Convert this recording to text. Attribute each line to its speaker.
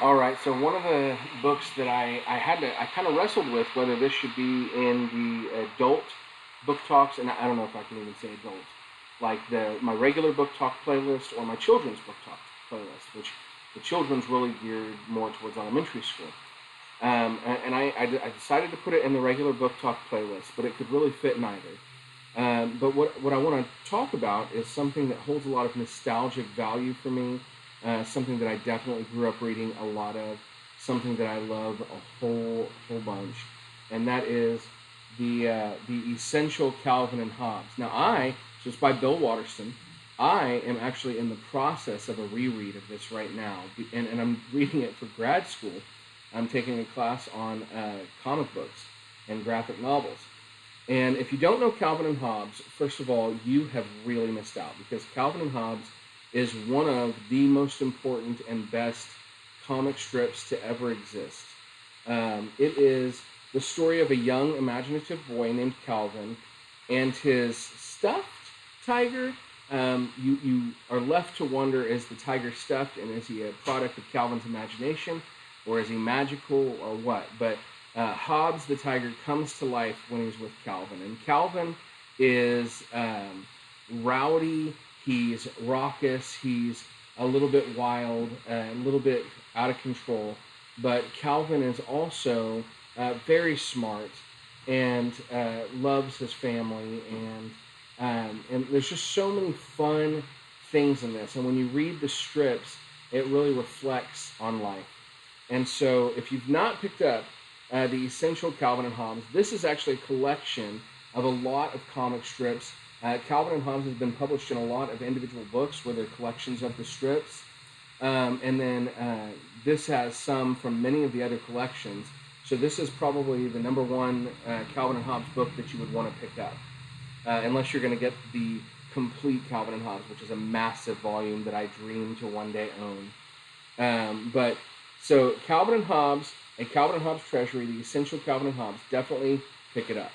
Speaker 1: All right, so one of the books that I kind of wrestled with whether this should be in the adult book talks, and I don't know if I can even say adult, like my regular book talk playlist or my children's book talk playlist, which the children's really geared more towards elementary school. And I decided to put it in the regular book talk playlist, but it could really fit in either. But what I want to talk about is something that holds a lot of nostalgic value for me, something that I definitely grew up reading a lot of, something that I love a whole bunch, and that is the Essential Calvin and Hobbes. Now, so it's by Bill Watterson. I am actually in the process of a reread of this right now, and I'm reading it for grad school. I'm taking a class on comic books and graphic novels. And if you don't know Calvin and Hobbes, first of all, you have really missed out, because Calvin and Hobbes is one of the most important and best comic strips to ever exist. It is the story of a young, imaginative boy named Calvin and his stuffed tiger. You are left to wonder, is the tiger stuffed, and is he a product of Calvin's imagination, or is he magical, or what? But Hobbes the tiger comes to life when he's with Calvin, and Calvin is rowdy, he's raucous, he's a little bit wild, a little bit out of control, but Calvin is also very smart and loves his family, and there's just so many fun things in this, and when you read the strips, it really reflects on life. And so if you've not picked up the Essential Calvin and Hobbes, this is actually a collection of a lot of comic strips. Calvin and Hobbes has been published in a lot of individual books where they're collections of the strips. And then this has some from many of the other collections. So this is probably the number one Calvin and Hobbes book that you would want to pick up. Unless you're going to get the complete Calvin and Hobbes, which is a massive volume that I dream to one day own. So Calvin and Hobbes, a Calvin and Hobbes treasury, the Essential Calvin and Hobbes, definitely pick it up.